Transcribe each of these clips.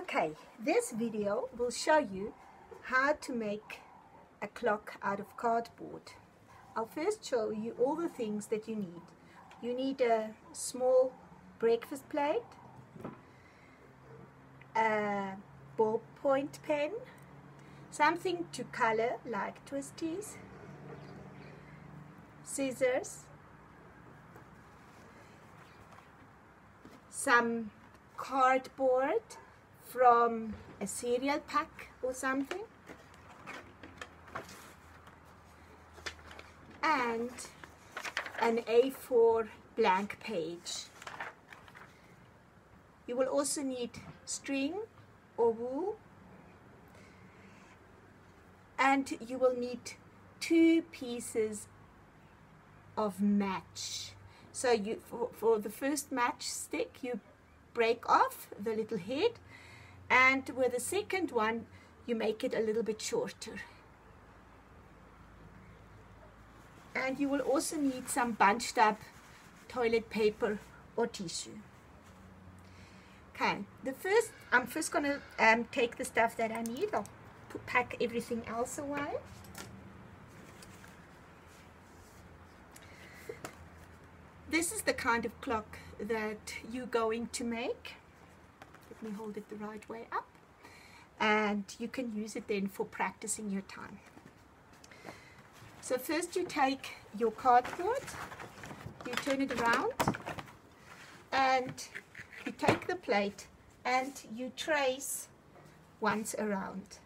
Okay, this video will show you how to make a clock out of cardboard. I'll first show you all the things that you need. You need a small breakfast plate, a ballpoint pen, something to color like twisties, scissors, some cardboard from a cereal pack or something, and an A4 blank page. You will also need string or wool, and you will need 2 pieces of match. So you, for the first match stick, you break off the little head, and with the second one you make it a little bit shorter. And you will also need some bunched up toilet paper or tissue. Okay, I'm first going to take the stuff that I need. I'll pack everything else away. This is the kind of clock that you're going to make. Let me hold it the right way up. And you can use it then for practicing your time. So first you take your cardboard, you turn it around, and you take the plate and you trace once around.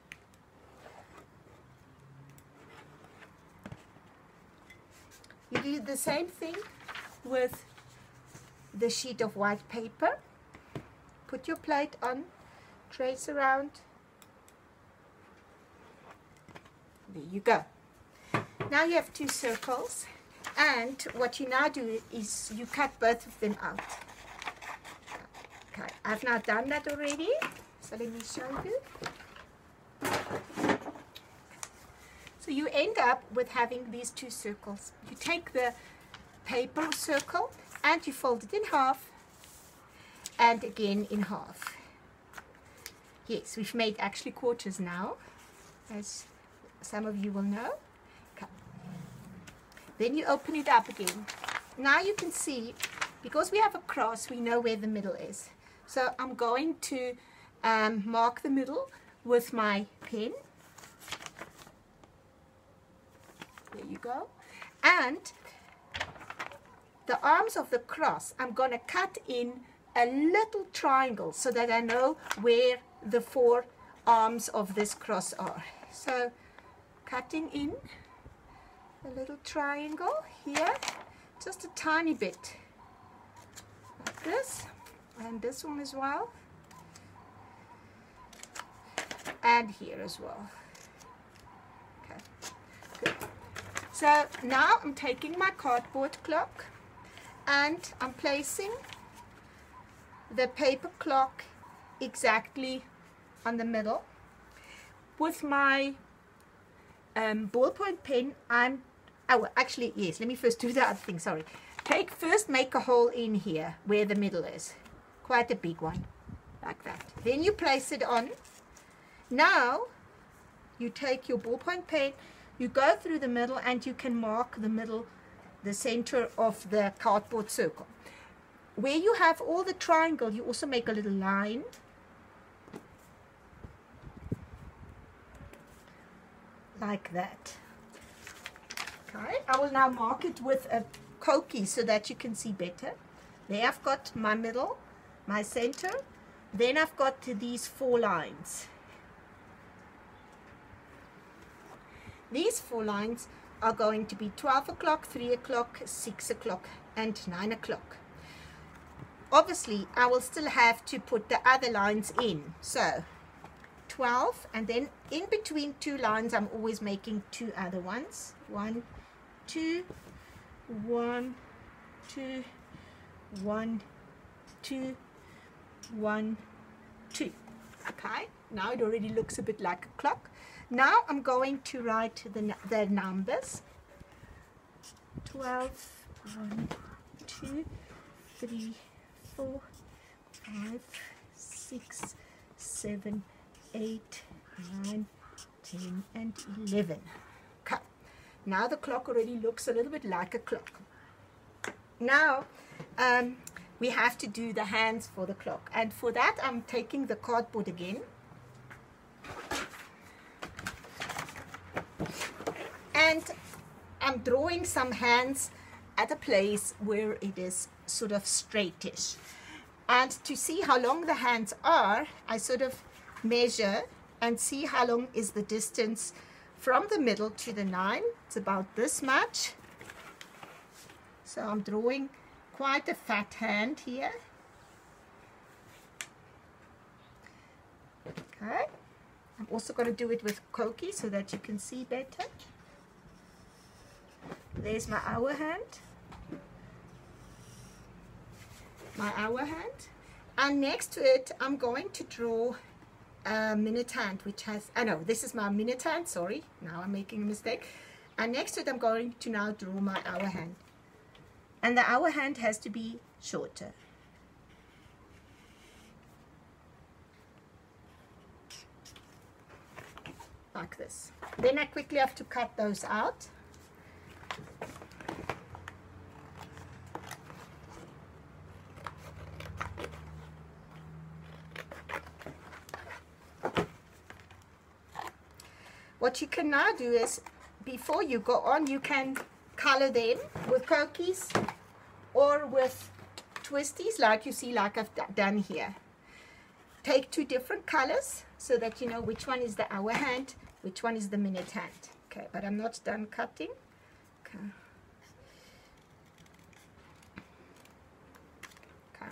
You do the same thing with the sheet of white paper. Put your plate on, trace around. There you go. Now you have 2 circles, and what you now do is you cut both of them out. Okay, I've now done that already, so let me show you. So you end up with having these 2 circles. You take the paper circle and you fold it in half, and again in half. Yes, we've made actually quarters now, as some of you will know. Okay. Then you open it up again. Now you can see, because we have a cross, we know where the middle is. So I'm going to mark the middle with my pen. There you go. And the arms of the cross, I'm going to cut in a little triangle so that I know where the 4 arms of this cross are. So cutting in a little triangle here, just a tiny bit, like this, and this one as well, and here as well. Okay, good. So now I'm taking my cardboard clock and I'm placing the paper clock exactly on the middle. With my ballpoint pen, actually, yes, let me first do the other thing, sorry. First make a hole in here where the middle is, quite a big one, like that. Then you place it on. Now you take your ballpoint pen, you go through the middle, and you can mark the middle, the center of the cardboard circle. Where you have all the triangle, you also make a little line. Like that. Okay, I will now mark it with a Koki so that you can see better. There I've got my middle, my center. Then I've got these 4 lines. These 4 lines are going to be 12 o'clock, 3 o'clock, 6 o'clock, and 9 o'clock. Obviously, I will still have to put the other lines in. So 12, and then in between 2 lines I'm always making 2 other ones. 1, 2, 1, 2, 1, 2, 1, 2. Okay, now it already looks a bit like a clock. Now I'm going to write the numbers. 12, 1, 2, 3, 4, 5, 6, 7, 8, 9, 10, and 11. Okay. Now the clock already looks a little bit like a clock. Now we have to do the hands for the clock, and for that I'm taking the cardboard again and I'm drawing some hands at a place where it is sort of straightish. And to see how long the hands are, I sort of measure and see how long is the distance from the middle to the 9. It's about this much. So I'm drawing quite a fat hand here. Okay. I'm also going to do it with Koki so that you can see better. There's my hour hand. My hour hand. And next to it, I'm going to draw a minute hand, which has, no, this is my minute hand, sorry. Now I'm making a mistake. And next to it, I'm going to now draw my hour hand. And the hour hand has to be shorter. Like this. Then I quickly have to cut those out. What you can now do is, before you go on, you can color them with Kokis or with twisties, like you see, like I've done here. Take 2 different colors so that you know which one is the hour hand, which one is the minute hand. Okay, but I'm not done cutting. Okay. Okay.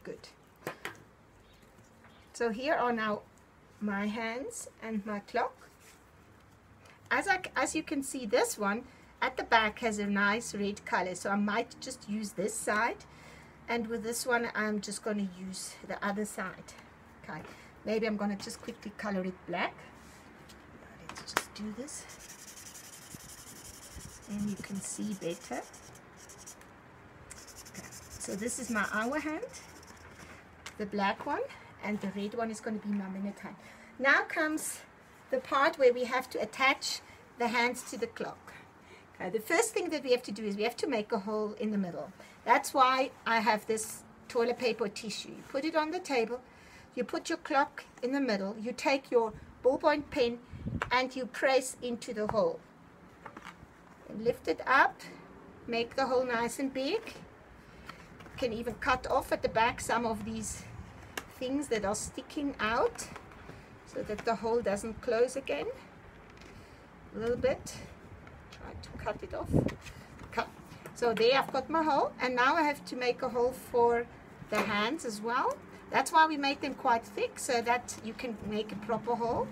Good. So here are now my hands and my clock. As you can see, this one at the back has a nice red color, so I might just use this side, and with this one I'm just going to use the other side. Okay, maybe I'm going to just quickly color it black. Let's just do this, and you can see better. Okay, so this is my hour hand, the black one, and the red one is going to be my minute hand. Now comes the part where we have to attach the hands to the clock. Okay, the first thing that we have to do is we have to make a hole in the middle. That's why I have this toilet paper or tissue. You put it on the table, you put your clock in the middle, you take your ballpoint pen and you press into the hole. And lift it up, make the hole nice and big. You can even cut off at the back some of these things that are sticking out so that the hole doesn't close again. A little bit. Try to cut it off. Cut. So there I've got my hole, and now I have to make a hole for the hands as well. That's why we make them quite thick, so that you can make a proper hole.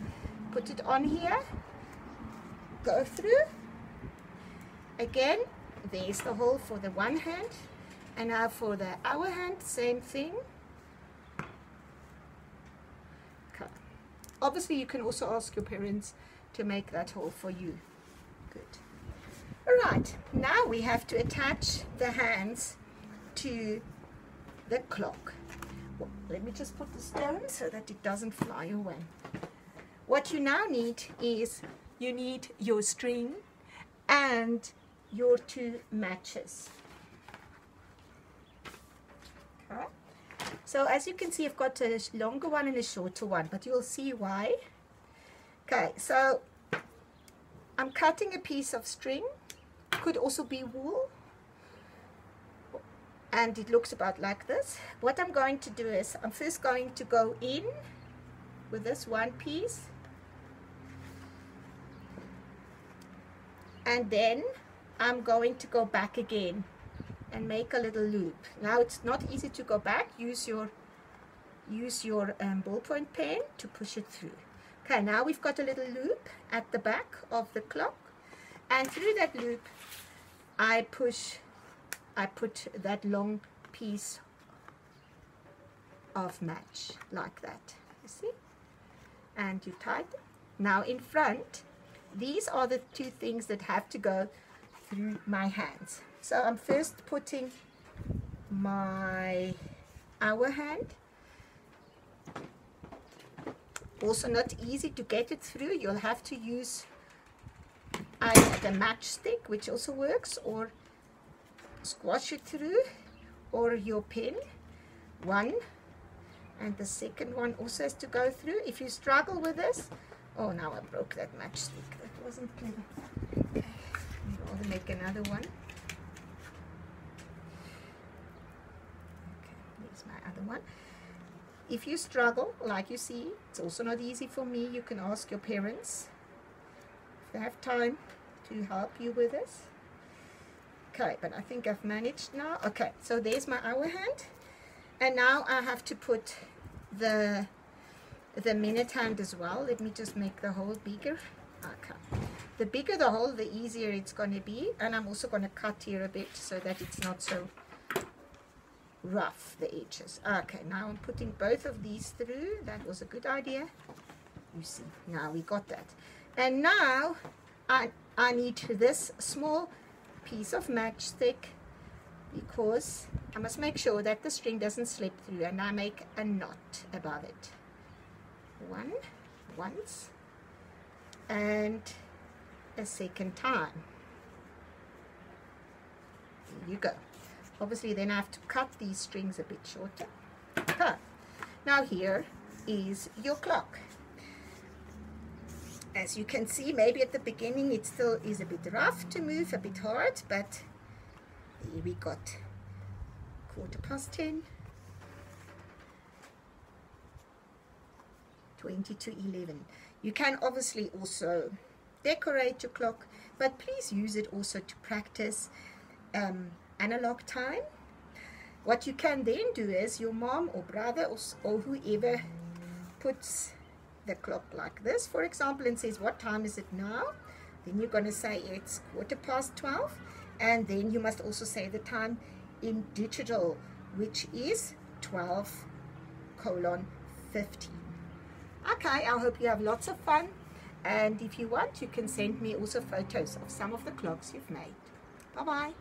Put it on here, go through. Again, there's the hole for the one hand, and now for the hour hand, same thing. Cut. Obviously you can also ask your parents to make that hole for you. Good. Alright, now we have to attach the hands to the clock. Well, let me just put this down so that it doesn't fly away. What you now need is, you need your string and your 2 matches. Okay. So as you can see, I've got a longer one and a shorter one, but you'll see why. Okay, so I'm cutting a piece of string, could also be wool, and it looks about like this. What I'm going to do is, I'm first going to go in with this one piece, and then I'm going to go back again and make a little loop. Now it's not easy to go back. Use your ballpoint pen to push it through. Okay, now we've got a little loop at the back of the clock, and through that loop I put that long piece of match like that, you see, and you tie it. Now in front, these are the 2 things that have to go through my hands. So I'm first putting my hour hand. Also not easy to get it through. You'll have to use either the matchstick, which also works, or squash it through, or your pen. One, and the second one also has to go through. If you struggle with this, oh, now I broke that matchstick. That wasn't clever. Okay, I'll make another one. Okay, here's my other one. If you struggle, like you see, it's also not easy for me. You can ask your parents if they have time to help you with this. Okay, but I think I've managed now. Okay, so there's my hour hand. And now I have to put the minute hand as well. Let me just make the hole bigger. Okay. The bigger the hole, the easier it's going to be. And I'm also going to cut here a bit so that it's not so rough, the edges. Okay, now I'm putting both of these through. That was a good idea. You see, now we got that. And now I need this small piece of matchstick, because I must make sure that the string doesn't slip through, and I make a knot above it. Once, and a second time. There you go. Obviously then I have to cut these strings a bit shorter. Okay. Now here is your clock. As you can see, maybe at the beginning it still is a bit rough to move, a bit hard, but here we got 10:15, 20 to 11. You can obviously also decorate your clock, but please use it also to practice analog time. What you can then do is your mom or brother or whoever puts the clock like this, for example, and says, what time is it now? Then you're going to say it's 12:15, and then you must also say the time in digital, which is 12:15. Okay, I hope you have lots of fun, and if you want, you can send me also photos of some of the clocks you've made. Bye bye.